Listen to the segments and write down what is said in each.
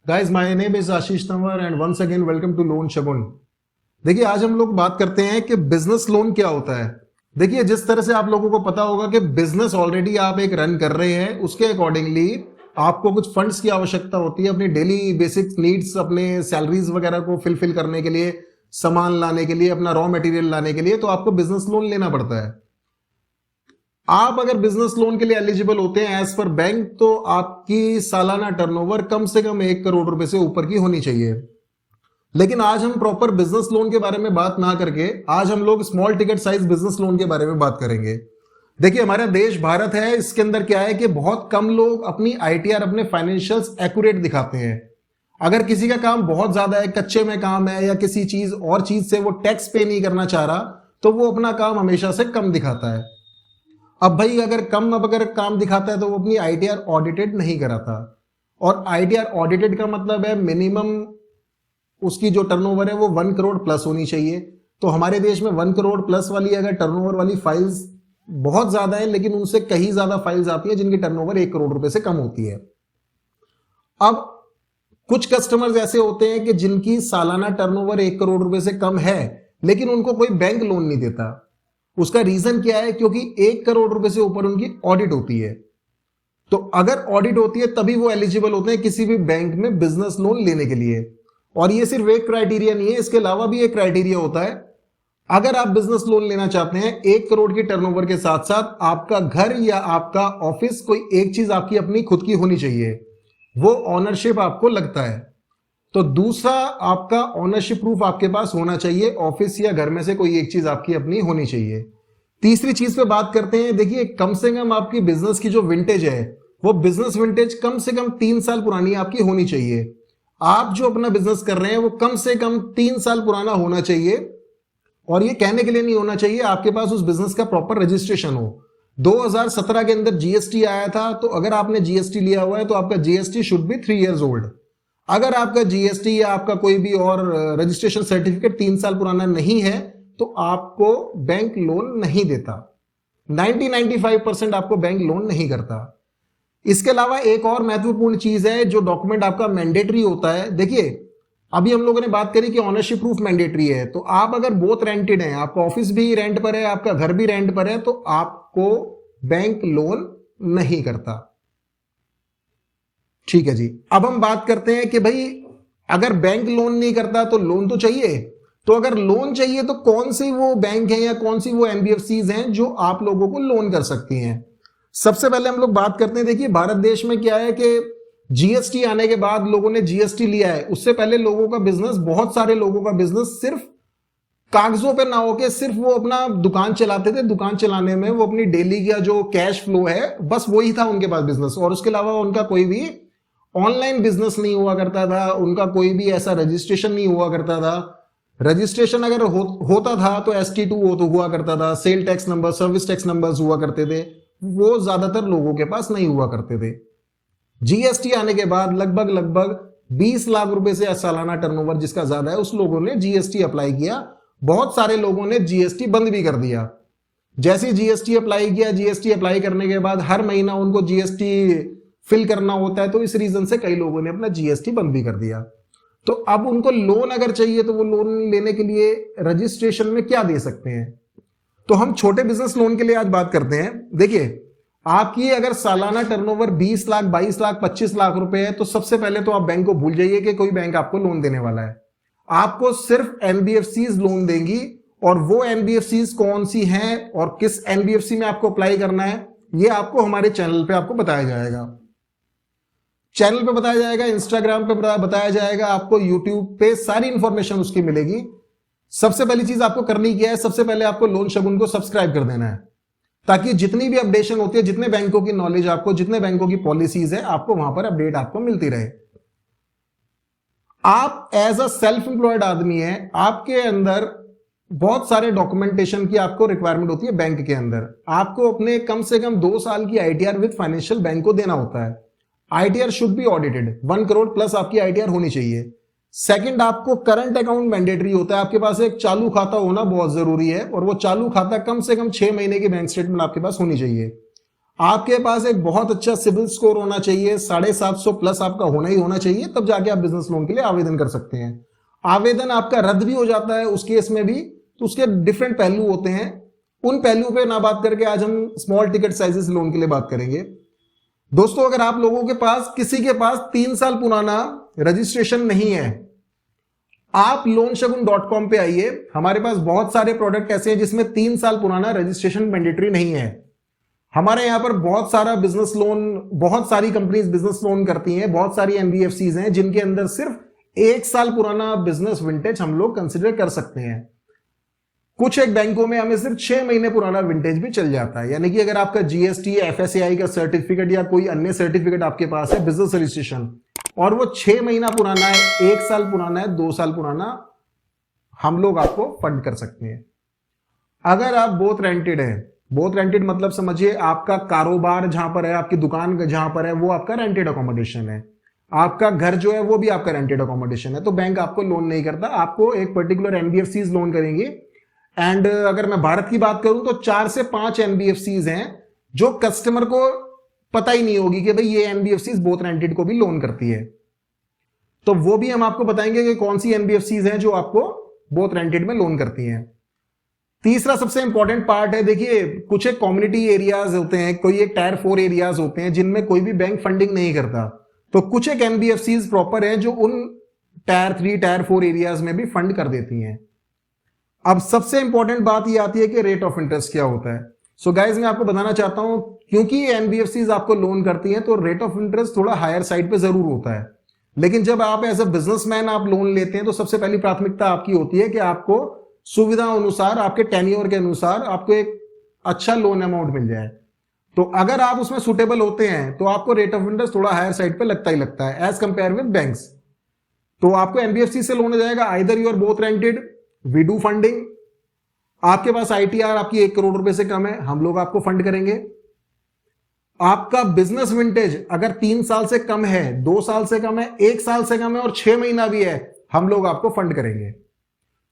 Guys, my name is Ashish Tanwar and once again welcome to loan Shagun. देखिए, आज हम लोग बात करते हैं कि बिजनेस लोन क्या होता है। देखिए, जिस तरह से आप लोगों को पता होगा कि बिजनेस ऑलरेडी आप एक रन कर रहे हैं, उसके अकॉर्डिंगली आपको कुछ फंड्स की आवश्यकता होती है अपनी डेली बेसिक नीड्स, अपने सैलरीज वगैरह को फिलफिल करने के लिए, सामान लाने के लिए, अपना रॉ मटेरियल लाने के लिए, तो आपको बिजनेस लोन लेना पड़ता है। आप अगर बिजनेस लोन के लिए एलिजिबल होते हैं एज पर बैंक, तो आपकी सालाना टर्नओवर कम से कम 1 करोड़ रुपए से ऊपर की होनी चाहिए। लेकिन आज हम प्रॉपर बिजनेस लोन के बारे में बात ना करके आज हम लोग small ticket size business loan के बारे में बात करेंगे। देखिए, हमारा देश भारत है, इसके अंदर क्या है कि बहुत कम लोग अपनी आईटीआर, अपने फाइनेंशियल्स एक्यूरेट दिखाते हैं। अगर किसी का काम बहुत ज्यादा है, कच्चे में काम है, या किसी चीज और चीज से वो टैक्स पे नहीं करना चाह रहा, तो वो अपना काम हमेशा से कम दिखाता है। अब भाई, अगर काम दिखाता है तो वो अपनी आईटीआर ऑडिटेड नहीं कराता। और आईटीआर ऑडिटेड का मतलब है मिनिमम उसकी जो टर्नओवर है वो 1 करोड़ प्लस होनी चाहिए। तो हमारे देश में 1 करोड़ प्लस वाली अगर टर्नओवर वाली फाइल्स बहुत ज्यादा है, लेकिन उनसे कहीं ज्यादा फाइल्स आती है जिनकी टर्नओवर 1 करोड़ रुपए से कम होती है। अब कुछ कस्टमर्स ऐसे होते हैं कि जिनकी सालाना टर्नओवर 1 करोड़ रुपए से कम है, लेकिन उनको कोई बैंक लोन नहीं देता। उसका रीजन क्या है? क्योंकि 1 करोड़ रुपए से ऊपर उनकी ऑडिट होती है। तो अगर ऑडिट होती है तभी वो एलिजिबल होते हैं किसी भी बैंक में बिजनेस लोन लेने के लिए। और ये सिर्फ एक क्राइटेरिया नहीं है, इसके अलावा भी एक क्राइटेरिया होता है। अगर आप बिजनेस लोन लेना चाहते हैं 1 करोड़ की टर्नओवर के साथ साथ आपका घर या आपका ऑफिस, कोई एक चीज आपकी अपनी खुद की होनी चाहिए, वो ऑनरशिप आपको लगता है। तो दूसरा, आपका ऑनरशिप प्रूफ आपके पास होना चाहिए, ऑफिस या घर में से कोई एक चीज आपकी अपनी होनी चाहिए। तीसरी चीज पे बात करते हैं। देखिए, कम से कम आपकी बिजनेस की जो विंटेज है, वो बिजनेस विंटेज कम से कम 3 साल पुरानी आपकी होनी चाहिए। आप जो अपना बिजनेस कर रहे हैं वो कम से कम 3 साल पुराना होना चाहिए। और ये कहने के लिए नहीं होना चाहिए, आपके पास उस बिजनेस का प्रॉपर रजिस्ट्रेशन हो। 2017 के अंदर जीएसटी आया था, तो अगर आपने जीएसटी लिया हुआ है तो आपका GST should be 3 years old. अगर आपका जीएसटी या आपका कोई भी और रजिस्ट्रेशन सर्टिफिकेट 3 साल पुराना नहीं है, तो आपको बैंक लोन नहीं देता। 90-95% आपको बैंक लोन नहीं करता। इसके अलावा एक और महत्वपूर्ण चीज है, जो डॉक्यूमेंट आपका मैंडेटरी होता है। देखिए, अभी हम लोगों ने बात करी कि ऑनरशिप प्रूफ मैंडेटरी है, तो आप अगर बोथ रेंटेड हैं, आपका ऑफिस भी रेंट पर है, आपका घर भी रेंट पर है, तो आपको बैंक लोन नहीं करता। ठीक है जी। अब हम बात करते हैं कि भाई, अगर बैंक लोन नहीं करता तो लोन तो चाहिए। तो अगर लोन चाहिए तो कौन सी वो बैंक है या कौन सी वो एनबीएफसीज हैं जो आप लोगों को लोन कर सकती हैं? सबसे पहले हम लोग बात करते हैं। देखिए, भारत देश में क्या है कि जीएसटी आने के बाद लोगों ने जीएसटी लिया है। उससे पहले लोगों का बिजनेस, बहुत सारे लोगों का बिजनेस सिर्फ कागजों पे ना होके सिर्फ वो अपना दुकान चलाते थे। दुकान चलाने में वो अपनी डेली का जो कैश फ्लो है, बस वही था उनके पास बिजनेस, और उसके अलावा उनका कोई भी ऑनलाइन बिजनेस नहीं हुआ करता था। उनका कोई भी ऐसा रजिस्ट्रेशन नहीं हुआ करता था। रजिस्ट्रेशन अगर होता था तो ST2 तो हुआ करता था, sale tax number, service tax numbers हुआ करते थे, वो ज्यादातर लोगों के पास नहीं हुआ करते थे। जीएसटी आने के बाद लगभग 20 लाख रुपए से सालाना टर्नओवर जिसका ज्यादा है, उस लोगों ने जीएसटी अप्लाई किया। बहुत सारे लोगों ने जीएसटी बंद भी कर दिया। जैसे जीएसटी अप्लाई किया, जीएसटी अप्लाई करने के बाद हर महीना उनको जीएसटी फिल करना होता है, तो इस रीजन से कई लोगों ने अपना जीएसटी बंद भी कर दिया। तो अब उनको लोन अगर चाहिए तो वो लोन लेने के लिए रजिस्ट्रेशन में क्या दे सकते हैं? तो हम छोटे बिजनेस लोन के लिए आज बात करते हैं। देखिए, आपकी अगर सालाना टर्नओवर 20 लाख, 22 लाख, 25 लाख रुपए है, तो सबसे पहले तो आप बैंक को भूल जाइए कि कोई बैंक आपको लोन देने वाला है। आपको सिर्फ एनबीएफसीज लोन देंगी। और वो एनबीएफसीज कौन सी हैं और किस एनबीएफसी में आपको अप्लाई करना है, ये आपको हमारे चैनल पे आपको बताया जाएगा। चैनल पे बताया जाएगा, इंस्टाग्राम पे बताया जाएगा, आपको यूट्यूब पे सारी इंफॉर्मेशन उसकी मिलेगी। सबसे पहली चीज आपको करनी क्या है? सबसे पहले आपको लोन शगुन को सब्सक्राइब कर देना है, ताकि जितनी भी अपडेशन होती है, जितने बैंकों की नॉलेज आपको, जितने बैंकों की पॉलिसीज है, आपको वहां पर अपडेट आपको मिलती रहे। आप एज अ सेल्फ एम्प्लॉयड आदमी है, आपके अंदर बहुत सारे डॉक्यूमेंटेशन की आपको रिक्वायरमेंट होती है। बैंक के अंदर आपको अपने कम से कम 2 साल की आईटीआर विद फाइनेंशियल बैंक को देना होता है। ITR should be audited, 1 crore plus आपकी आईटीआर होनी चाहिए। सेकंड, आपको करंट अकाउंट मैंडेटरी होता है। आपके पास एक चालू खाता होना बहुत जरूरी है, और वो चालू खाता कम से कम 6 महीने की बैंक स्टेटमेंट आपके पास होनी चाहिए। आपके पास एक बहुत अच्छा सिविल स्कोर होना चाहिए, 750 प्लस आपका होना ही होना चाहिए, तब जाके आप बिजनेस लोन के लिए आवेदन कर सकते हैं। आवेदन आपका रद्द भी हो जाता है उस केस में भी, तो उसके डिफरेंट पहलू होते हैं। उन पहलुओं पे ना बात करके आज हम स्मॉल टिकट साइजेस लोन के लिए बात करेंगे। दोस्तों, अगर आप लोगों के पास किसी के पास 3 साल पुराना रजिस्ट्रेशन नहीं है, आप loanshagun.com पे आइए। हमारे पास बहुत सारे प्रोडक्ट ऐसे हैं जिसमें 3 साल पुराना रजिस्ट्रेशन मैंडेटरी नहीं है। हमारे यहां पर बहुत सारा बिजनेस लोन, बहुत सारी कंपनीज बिजनेस लोन करती हैं, बहुत सारी एनबीएफसीज हैं जिनके अंदर सिर्फ 1 साल पुराना बिजनेस विंटेज हम लोग कंसिडर कर सकते हैं। कुछ एक बैंकों में हमें सिर्फ 6 महीने पुराना विंटेज भी चल जाता है। यानी कि अगर आपका जीएसटी, एफएसएआई का सर्टिफिकेट या कोई अन्य सर्टिफिकेट आपके पास है बिजनेस रजिस्ट्रेशन, और वो 6 महीना पुराना है, 1 साल पुराना है, 2 साल पुराना, हम लोग आपको फंड कर सकते हैं। अगर आप बोथ रेंटेड है, बोथ रेंटेड मतलब समझिए आपका कारोबार जहां पर है, आपकी दुकान जहां पर है वो आपका रेंटेड अकोमोडेशन है, आपका घर जो है वो भी आपका रेंटेड अकोमोडेशन है, तो बैंक आपको लोन नहीं करता, आपको एक पर्टिकुलर एनबीएफसीज लोन करेंगे। एंड अगर मैं भारत की बात करूं तो 4 से 5 एनबीएफसीज हैं जो कस्टमर को पता ही नहीं होगी कि भाई ये एनबीएफसीज बोथ रेंटेड को भी लोन करती है। तो वो भी हम आपको बताएंगे कि कौन सी एनबीएफसीज हैं जो आपको बोथ रेंटेड में लोन करती हैं। तीसरा सबसे इंपॉर्टेंट पार्ट है, देखिए कुछ एक कम्युनिटी एरियाज होते हैं, कोई एक टायर 4 एरियाज होते हैं जिनमें कोई भी बैंक फंडिंग नहीं करता, तो कुछ एक एनबीएफसीज प्रॉपर हैं जो उन टायर 3, टायर 4 एरियाज में भी फंड कर देती हैं। अब सबसे इंपॉर्टेंट बात ये आती है कि रेट ऑफ इंटरेस्ट क्या होता है। सो गाइज मैं आपको बताना चाहता हूं, क्योंकि एनबीएफसीज आपको लोन करती हैं तो रेट ऑफ इंटरेस्ट थोड़ा हायर साइड पे जरूर होता है, लेकिन जब आप एज अ बिजनेसमैन आप लोन लेते हैं तो सबसे पहली प्राथमिकता आपकी होती है कि आपको सुविधा अनुसार, आपके टेन्योर के अनुसार आपको एक अच्छा लोन अमाउंट मिल जाए। तो अगर आप उसमें सुटेबल होते हैं तो आपको रेट ऑफ इंटरेस्ट थोड़ा हायर साइड पे लगता ही लगता है एज कंपेयर विद बैंक्स। तो आपको एनबीएफसी से लोन हो जाएगा, either you are both rented, we do funding, आपके पास आईटीआर आपकी 1 करोड़ रुपए से कम है, हम लोग आपको फंड करेंगे। आपका बिजनेस विंटेज अगर 3 साल से कम है, 2 साल से कम है, 1 साल से कम है और 6 महीना भी है, हम लोग आपको फंड करेंगे।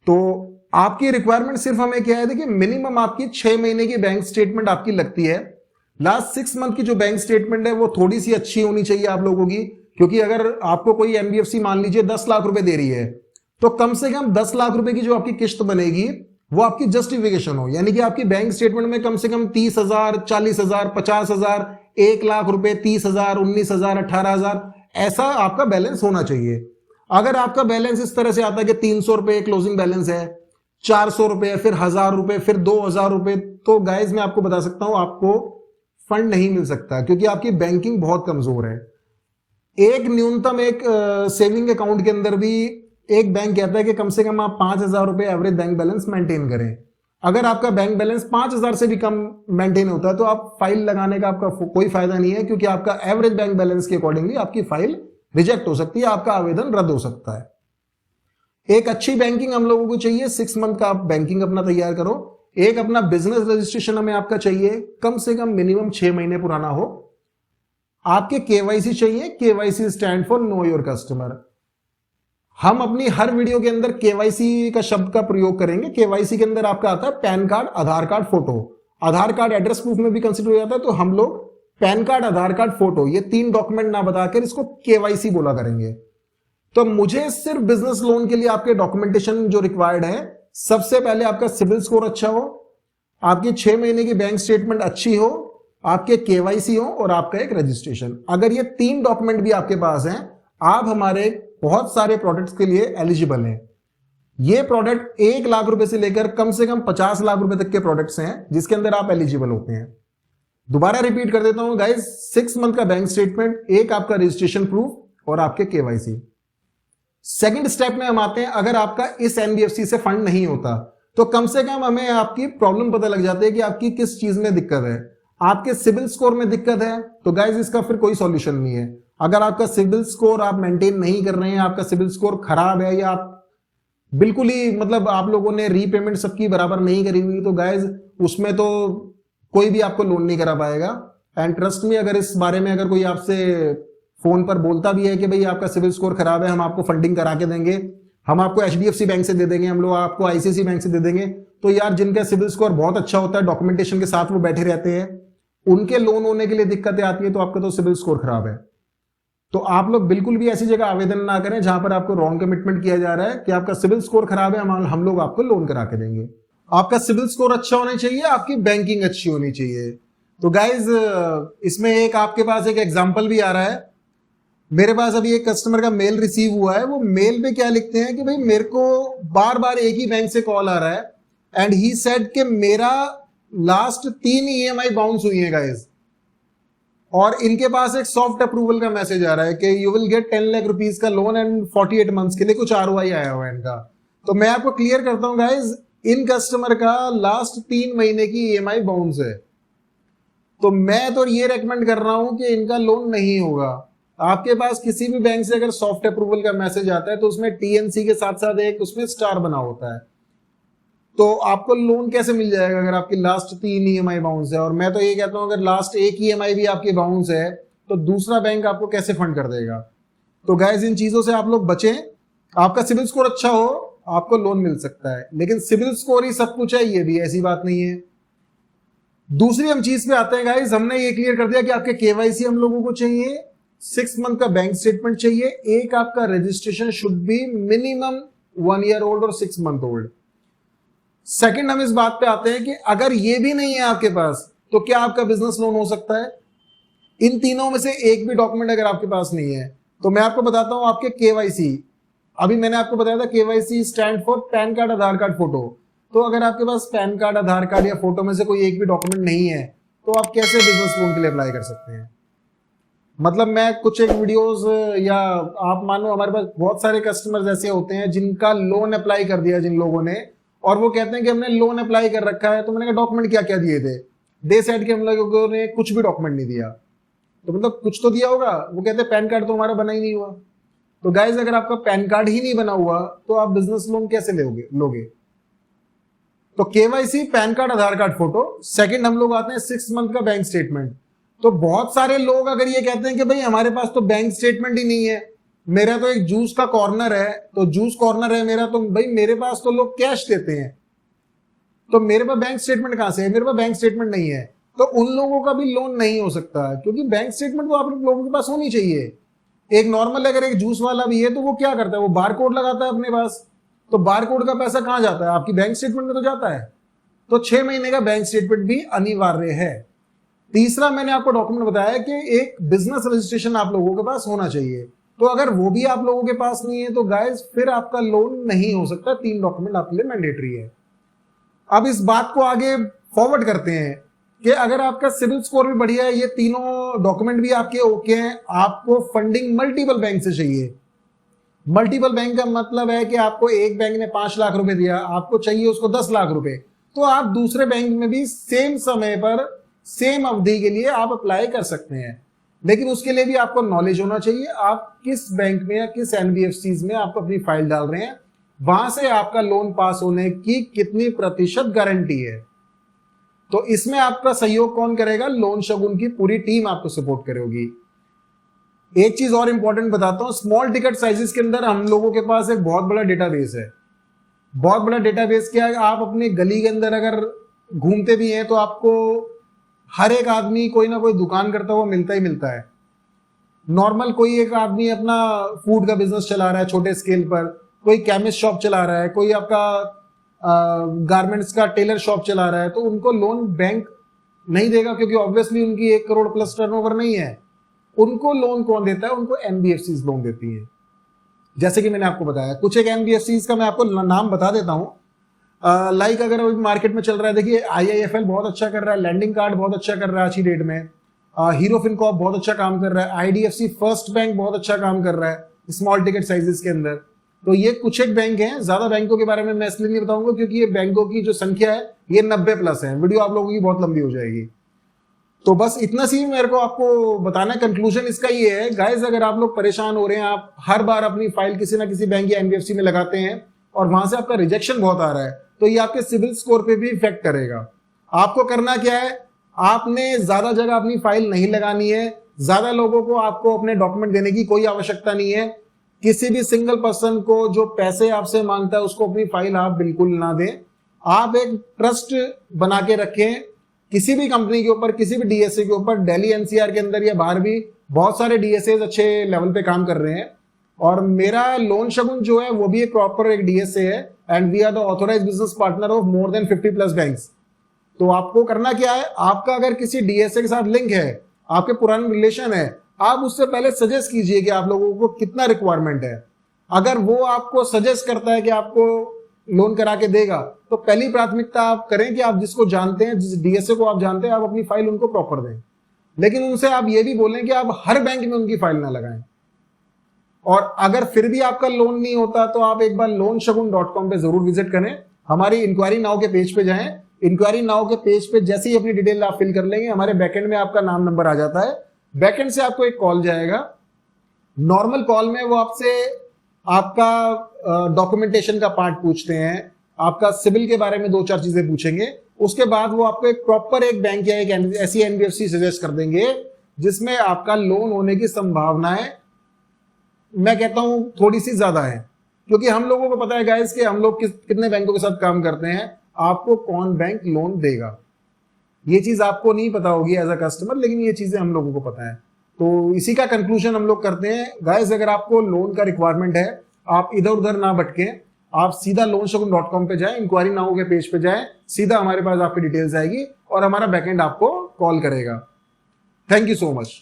तो आपकी रिक्वायरमेंट सिर्फ हमें क्या है, देखिए मिनिमम आपकी 6 महीने की बैंक स्टेटमेंट आपकी लगती है। लास्ट 6 मंथ की जो बैंक स्टेटमेंट है वो थोड़ी सी अच्छी होनी चाहिए आप लोगों की, क्योंकि अगर आपको कोई एनबीएफसी मान लीजिए 10 लाख रुपए दे रही है, तो कम से कम 10 लाख रुपए की जो आपकी किस्त बनेगी वो आपकी जस्टिफिकेशन हो, यानी कि आपकी बैंक स्टेटमेंट में कम से कम 30,000, 40,000, 50,000, 1 लाख रुपए, 30,000, 19,000, 18,000 ऐसा आपका बैलेंस होना चाहिए। अगर आपका बैलेंस इस तरह से आता है कि 300 रुपए क्लोजिंग बैलेंस है, 400 रुपए, फिर 1,000 रुपए, फिर 2,000 रुपए, तो गाइज मैं आपको बता सकता हूं आपको फंड नहीं मिल सकता, क्योंकि आपकी बैंकिंग बहुत कमजोर है। एक न्यूनतम एक सेविंग अकाउंट के अंदर भी एक बैंक कहता है कि कम से कम आप 5,000 रुपए एवरेज बैंक बैलेंस मेंटेन करें। अगर आपका बैंक बैलेंस 5,000 से भी कम मेंटेन होता है तो आप फाइल लगाने का आपका कोई फायदा नहीं है, क्योंकि आपका एवरेज बैंक बैलेंस के अकॉर्डिंगली आपकी फाइल रिजेक्ट हो सकती है, आपका आवेदन रद्द हो सकता है। एक अच्छी बैंकिंग हम लोगों को चाहिए, 6 मंथ का आप बैंकिंग अपना तैयार करो। एक अपना बिजनेस रजिस्ट्रेशन हमें आपका चाहिए, कम से कम मिनिमम 6 महीने पुराना हो। आपके केवाईसी चाहिए, KYC stand for know your customer. हम अपनी हर वीडियो के अंदर केवाईसी का शब्द का प्रयोग करेंगे। केवाईसी के अंदर आपका आता है पैन कार्ड, आधार कार्ड, फोटो। आधार कार्ड एड्रेस प्रूफ में भी कंसिडर हो जाता है, तो हम लोग पैन कार्ड, आधार कार्ड, फोटो, ये 3 डॉक्यूमेंट ना बताकर इसको केवाईसी बोला करेंगे। तो मुझे सिर्फ बिजनेस लोन के लिए आपके डॉक्यूमेंटेशन जो रिक्वायर्ड है, सबसे पहले आपका सिविल स्कोर अच्छा हो, आपकी 6 महीने की बैंक स्टेटमेंट अच्छी हो, आपके केवाईसी हो और आपका एक रजिस्ट्रेशन। अगर ये 3 डॉक्यूमेंट भी आपके पास हैं, आप हमारे बहुत सारे प्रोडक्ट्स के लिए एलिजिबल हैं। ये प्रोडक्ट 1 लाख रुपए से लेकर कम से कम 50 लाख रुपए तक के प्रोडक्ट्स हैं जिसके अंदर आप एलिजिबल होते हैं। दोबारा रिपीट कर देता हूं गाइस, 6 मंथ का बैंक स्टेटमेंट, एक आपका रजिस्ट्रेशन प्रूफ और आपके केवाईसी। सेकंड स्टेप में हम आते हैं, अगर आपका इस एनबीएफसी से फंड नहीं होता तो कम से कम हमें आपकी प्रॉब्लम पता लग जाती है कि आपकी किस चीज में दिक्कत है। आपके सिविल स्कोर में दिक्कत है तो गाइस इसका फिर कोई सॉल्यूशन नहीं है। अगर आपका सिविल स्कोर आप मेंटेन नहीं कर रहे हैं, आपका सिविल स्कोर खराब है, या आप बिल्कुल ही मतलब आप लोगों ने रीपेमेंट सबकी बराबर नहीं करी हुई, तो गाइस उसमें तो कोई भी आपको लोन नहीं करा पाएगा। एंड ट्रस्ट में, अगर इस बारे में अगर कोई आपसे फोन पर बोलता भी है कि भाई आपका सिविल स्कोर खराब है, हम आपको फंडिंग करा के देंगे, हम आपको एचडीएफसी बैंक से दे देंगे, हम लोग आपको आईसीआईसीआई बैंक से दे देंगे, तो यार जिनका सिविल स्कोर बहुत अच्छा होता है, डॉक्यूमेंटेशन के साथ वो बैठे रहते हैं, उनके लोन होने के लिए दिक्कतें आती है तो आपका तो सिबिल स्कोर खराब है। तो आप लोग बिल्कुल भी ऐसी जगह आवेदन ना करें जहां पर आपको रॉन्ग कमिटमेंट किया जा रहा है कि आपका सिबिल स्कोर खराब है, हम लोग आपको लोन करा के देंगे। आपका सिबिल स्कोर अच्छा होना चाहिए, आपकी बैंकिंग अच्छी होनी चाहिए। तो गाइज इसमें एक आपके पास एक एग्जांपल भी आ रहा है। मेरे पास अभी एक कस्टमर का मेल रिसीव हुआ है। वो मेल पे क्या लिखते हैं कि भाई मेरे को बार बार एक ही बैंक से कॉल आ रहा है एंड ही सेड कि मेरा लास्ट 3 ईएमआई बाउंस हुई है गाइज, और इनके पास एक सॉफ्ट अप्रूवल का मैसेज आ रहा है कि you will get 10 lakh rupees का लोन एंड 48 मंथ्स के लिए कुछ आरओआई आया हुआ है इनका। तो मैं आपको क्लियर करता हूं गाइज, इन कस्टमर का लास्ट 3 महीने की ईएमआई बाउंस है। तो मैं तो ये रेकमेंड कर रहा हूं कि इनका लोन नहीं होगा। आपके पास किसी भी बैंक से अगर सॉफ्ट अप्रूवल का मैसेज आता है तो उसमें टीएनसी के साथ साथ एक उसमें स्टार बना होता है। तो आपको लोन कैसे मिल जाएगा अगर आपकी लास्ट 3 ईएमआई बाउंस है? और मैं तो ये कहता हूं अगर लास्ट 1 ईएमआई भी आपकी बाउंस है तो दूसरा बैंक आपको कैसे फंड कर देगा? तो गाइस इन चीजों से आप लोग बचें। आपका सिबिल स्कोर अच्छा हो, आपको लोन मिल सकता है, लेकिन सिबिल स्कोर ही सब कुछ है ये भी ऐसी बात नहीं है। दूसरी हम चीज पे आते हैं गाइस, हमने ये क्लियर कर दिया कि आपके केवाईसी हम लोगों को चाहिए, 6 मंथ का बैंक स्टेटमेंट चाहिए, एक आपका registration should be minimum 1 year old और 6 मंथ ओल्ड। सेकंड हम इस बात पे आते हैं कि अगर ये भी नहीं है आपके पास तो क्या आपका बिजनेस लोन हो सकता है? इन तीनों में से एक भी डॉक्यूमेंट अगर आपके पास नहीं है तो मैं आपको बताता हूं आपके केवाईसी। अभी मैंने आपको बताया था KYC stand for pan card, Aadhaar card, photo. तो अगर आपके पास पैन कार्ड, आधार कार्ड या फोटो में से कोई एक भी डॉक्यूमेंट नहीं है तो आप कैसे बिजनेस लोन के लिए अप्लाई कर सकते हैं? मतलब मैं कुछ एक वीडियोस या आप मानो हमारे पास बहुत सारे कस्टमर्स ऐसे होते हैं जिनका लोन अप्लाई कर दिया जिन लोगों ने, और वो कहते हैं कि हमने लोन अप्लाई कर रखा है। तो मैंने कहा डॉक्यूमेंट क्या क्या दिए थे? दे सेड कि हम लोगों ने कुछ भी डॉक्यूमेंट नहीं दिया। तो मतलब कुछ तो दिया होगा। वो कहते हैं पैन कार्ड तो हमारा बना ही नहीं हुआ। तो गाइज अगर आपका पैन कार्ड ही नहीं बना हुआ तो आप बिजनेस लोन कैसे लोगे? तो केवाईसी, पैन कार्ड, आधार कार्ड, फोटो। सेकंड हम लोग आते हैं 6 मंथ का बैंक स्टेटमेंट। तो बहुत सारे लोग अगर ये कहते हैं कि भाई हमारे पास तो बैंक स्टेटमेंट ही नहीं है, मेरा तो एक जूस का कॉर्नर है, तो जूस कॉर्नर है मेरा, तो भाई मेरे पास तो लोग कैश देते हैं, तो मेरे पास बैंक स्टेटमेंट कहां से है? मेरे पास बैंक स्टेटमेंट नहीं है। तो उन लोगों का भी लोन नहीं हो सकता, क्योंकि बैंक स्टेटमेंट तो आप लोगों के पास होनी चाहिए। एक नॉर्मल अगर एक जूस वाला भी है तो वो क्या करता है? वो बार कोड लगाता है अपने पास। तो बार कोड का पैसा कहां जाता है? आपकी बैंक स्टेटमेंट में तो जाता है। तो 6 महीने का बैंक स्टेटमेंट भी अनिवार्य है। तीसरा मैंने आपको डॉक्यूमेंट बताया कि एक बिजनेस रजिस्ट्रेशन आप लोगों के पास होना चाहिए। तो अगर वो भी आप लोगों के पास नहीं है तो गाइस फिर आपका लोन नहीं हो सकता। 3 डॉक्यूमेंट आपके लिए मैंडेटरी है। अब इस बात को आगे फॉरवर्ड करते हैं कि अगर आपका सिविल स्कोर भी बढ़िया है, ये तीनों डॉक्यूमेंट भी आपके ओके हैं, आपको फंडिंग मल्टीपल बैंक से चाहिए। मल्टीपल बैंक का मतलब है कि आपको एक बैंक ने 5 लाख रुपए दिया, आपको चाहिए उसको 10 लाख रुपए, तो आप दूसरे बैंक में भी सेम समय पर सेम अवधि के लिए आप अप्लाई कर सकते हैं। लेकिन उसके लिए भी आपको नॉलेज होना चाहिए आप किस बैंक में या किस एनबीएफसीज में आप अपनी फाइल डाल रहे हैं, वहां से आपका लोन पास होने की कितनी प्रतिशत गारंटी है। तो इसमें आपका सहयोग कौन करेगा? लोन शगुन की पूरी टीम आपको सपोर्ट करेगी। एक चीज और इंपॉर्टेंट बताता हूं, स्मॉल टिकट साइजेस के अंदर हम लोगों के पास एक बहुत बड़ा डेटाबेस है। बहुत बड़ा डेटाबेस क्या है? आप अपनी गली के अंदर अगर घूमते भी हैं तो आपको हर एक आदमी कोई ना कोई दुकान करता हुआ मिलता ही मिलता है। नॉर्मल कोई एक आदमी अपना फूड का बिजनेस चला रहा है छोटे स्केल पर, कोई केमिस्ट शॉप चला रहा है, कोई आपका गारमेंट्स का टेलर शॉप चला रहा है, तो उनको लोन बैंक नहीं देगा, क्योंकि ऑब्वियसली उनकी 1 करोड़ प्लस टर्नओवर नहीं है। उनको लोन कौन देता है? उनको एनबीएफसीज लोन देती है। जैसे कि मैंने आपको बताया कुछ एक एनबीएफसीज का मैं आपको नाम बता देता हूं। लाइक अगर मार्केट में चल रहा है, देखिए आईआईएफएल बहुत अच्छा कर रहा है, लैंडिंग कार्ड बहुत अच्छा कर रहा है अच्छी रेट में, हीरो फिनकॉर्प बहुत अच्छा काम कर रहा है, आईडीएफसी फर्स्ट बैंक बहुत अच्छा काम कर रहा है स्मॉल टिकट साइजेस के अंदर। तो ये कुछ एक बैंक हैं। ज्यादा बैंकों के बारे में मैं इसलिए नहीं बताऊंगा क्योंकि ये बैंकों की जो संख्या है ये 90 प्लस है, वीडियो आप लोगों की बहुत लंबी हो जाएगी। तो बस इतना सी मेरे को आपको बताना। कंक्लूजन इसका ये है गाइस, अगर आप लोग परेशान हो रहे हैं, आप हर बार अपनी फाइल किसी ना किसी बैंक या एनबीएफसी में लगाते हैं और वहां से आपका रिजेक्शन बहुत आ रहा है, तो ये आपके सिविल स्कोर पे भी इफेक्ट करेगा। आपको करना क्या है? आपने ज्यादा जगह अपनी फाइल नहीं लगानी है, ज्यादा लोगों को आपको अपने डॉक्यूमेंट देने की कोई आवश्यकता नहीं है। किसी भी सिंगल पर्सन को जो पैसे आपसे मांगता है उसको अपनी फाइल आप बिल्कुल ना दें। आप एक ट्रस्ट बना के रखें किसी भी कंपनी के ऊपर, किसी भी डीएसए के ऊपर, दिल्ली एनसीआर के अंदर या बाहर भी बहुत सारे डीएसए अच्छे लेवल पे काम कर रहे हैं। और मेरा लोन शगुन जो है वो भी एक प्रॉपर एक डीएसए है, and we are the authorised business partner of more than 50+ banks. तो आपको करना क्या है, आपका अगर किसी डीएसए के साथ लिंक है, आपके पुराने रिलेशन है, आप उससे पहले सजेस्ट कीजिए कि आप लोगों को कितना रिक्वायरमेंट है। अगर वो आपको सजेस्ट करता है कि आपको लोन करा के देगा, तो पहली प्राथमिकता आप करें कि आप जिसको जानते हैं, जिस डीएसए को आप जानते हैं, आप अपनी फाइल उनको प्रॉपर दें। लेकिन उनसे आप ये भी बोलें कि आप हर बैंक में उनकी फाइल ना लगाएं। और अगर फिर भी आपका लोन नहीं होता तो आप एक बार loanshagun.com पे जरूर विजिट करें। हमारी इंक्वायरी नाउ के पेज पे जाएं। इंक्वायरी नाउ के पेज पे जैसे ही अपनी डिटेल आप फिल कर लेंगे, हमारे बैकएंड में आपका नाम नंबर आ जाता है। बैकएंड से आपको एक कॉल जाएगा। नॉर्मल कॉल में वो आपसे आपका डॉक्यूमेंटेशन का पार्ट पूछते हैं, आपका सिविल के बारे में 2-4 चीजें पूछेंगे। उसके बाद वो आपको एक प्रॉपर एक बैंक या एक ऐसी एनबीएफसी सजेस्ट कर देंगे जिसमें आपका लोन होने की संभावनाएं, मैं कहता हूं, थोड़ी सी ज्यादा है। क्योंकि हम लोगों को पता है गाइस कि हम लोग कितने बैंकों के साथ काम करते हैं, आपको कौन बैंक लोन देगा ये चीज आपको नहीं पता होगी एज अ कस्टमर, लेकिन ये चीजें हम लोगों को पता है। तो इसी का कंक्लूजन हम लोग करते हैं गाइस, अगर आपको लोन का रिक्वायरमेंट है, आप इधर उधर ना भटके, आप सीधा loanshagun.com पे जाएं, इंक्वायरी नाउ के पेज पे जाएं, सीधा हमारे पास आपकी डिटेल्स आएगी और हमारा बैकएंड आपको कॉल करेगा। Thank you so much.